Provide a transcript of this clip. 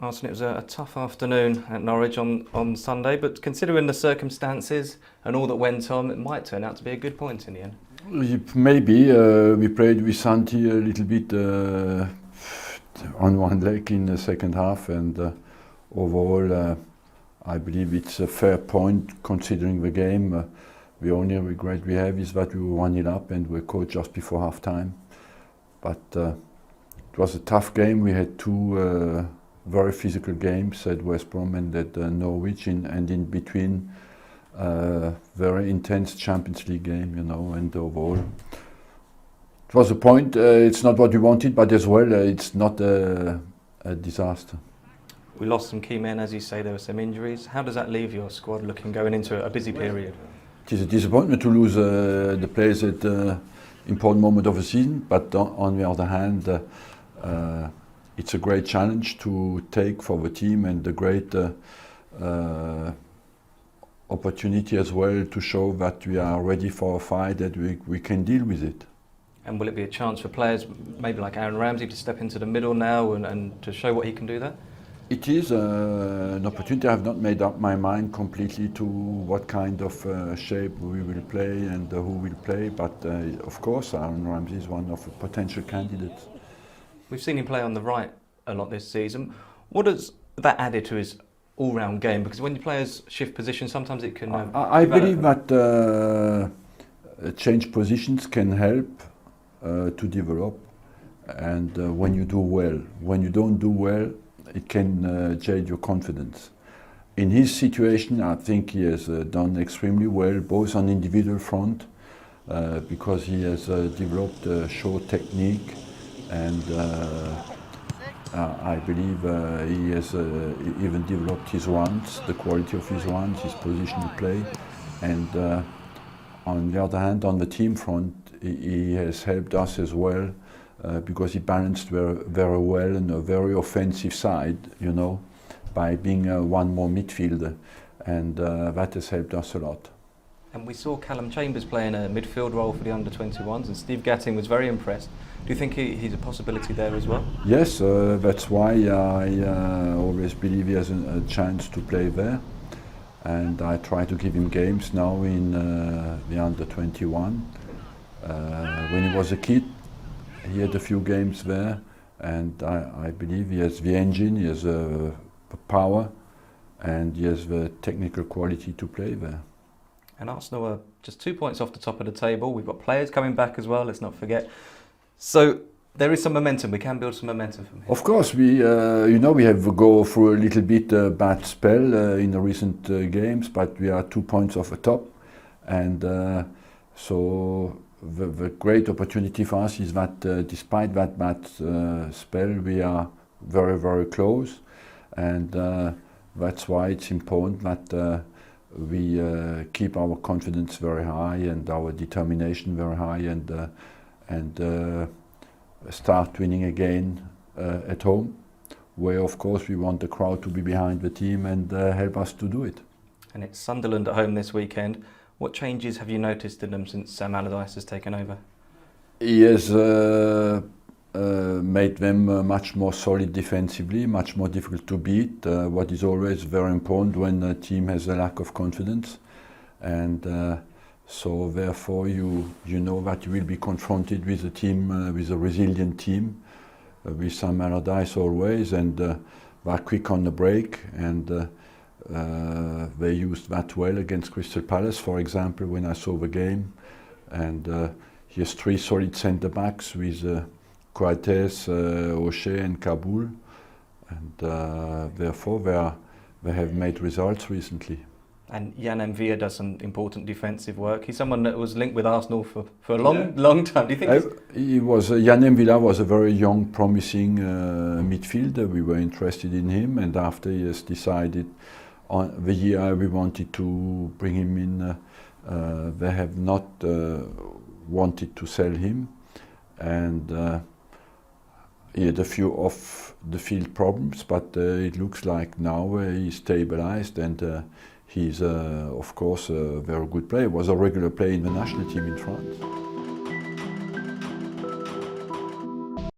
Arsene, it was a tough afternoon at Norwich on Sunday, but considering the circumstances and all that went on, it might turn out to be a good point in the end. Maybe we played with Santi a little bit on one leg in the second half, and overall I believe it's a fair point considering the game. The only regret we have is that we were 1-0 up and were caught just before half time. But it was a tough game. We had two very physical games at West Brom and at Norwich, and in between very intense Champions League game, you know, and overall it was a point. It's not what we wanted, but as well it's not a disaster. We lost some key men, as you say. There were some injuries. How does that leave your squad looking going into a busy period? It is a disappointment to lose the players at important moment of the season, but on the other hand it's a great challenge to take for the team, and a great opportunity as well to show that we are ready for a fight, that we can deal with it. And will it be a chance for players maybe like Aaron Ramsey to step into the middle now and to show what he can do there? It is an opportunity. I have not made up my mind completely to what kind of shape we will play and who will play, but of course Aaron Ramsey is one of the potential candidates. We've seen him play on the right a lot this season. What has that added to his all-round game? Because when players shift position, sometimes it can... I believe that change positions can help to develop, and when you do well. When you don't do well, it can jade your confidence. In his situation, I think he has done extremely well, both on individual front, because he has developed a short technique, and I believe he has even developed his runs, the quality of his runs, his positional play, and on the other hand, on the team front, he has helped us as well, because he balanced very well on a very offensive side, you know, by being one more midfielder, and that has helped us a lot. And we saw Callum Chambers playing a midfield role for the under-21s, and Steve Gatting was very impressed. Do you think he's a possibility there as well? Yes, that's why I always believe he has a chance to play there, and I try to give him games now in the under-21. When he was a kid, he had a few games there, and I believe he has the engine, he has the power, and he has the technical quality to play there. And Arsenal are just 2 points off the top of the table. We've got players coming back as well, let's not forget. So there is some momentum, we can build some momentum from here. Of course, we have go through a little bit bad spell in the recent games, but we are 2 points off the top, and so the great opportunity for us is that despite that bad spell, we are very, very close, and that's why it's important that we keep our confidence very high and our determination very high, and start winning again at home, where of course we want the crowd to be behind the team and help us to do it. And it's Sunderland at home this weekend. What changes have you noticed in them since Sam Allardyce has taken over? He has made them much more solid defensively, much more difficult to beat, what is always very important when a team has a lack of confidence. And so therefore you know that you will be confronted with a team, with a resilient team, with Sam Allardyce always, and they're quick on the break, and they used that well against Crystal Palace, for example, when I saw the game. And he has three solid centre-backs with Coates, O'Shea and Kabul, and therefore they have made results recently. And Jan M'Vila does some important defensive work. He's someone that was linked with Arsenal for a long time. Do you think Jan M'Vila was a very young, promising midfielder. We were interested in him, and after he has decided on the year we wanted to bring him in, they have not wanted to sell him, and he had a few off-the-field problems, but it looks like now he's stabilized, and he's of course a very good player. He was a regular player in the national team in France.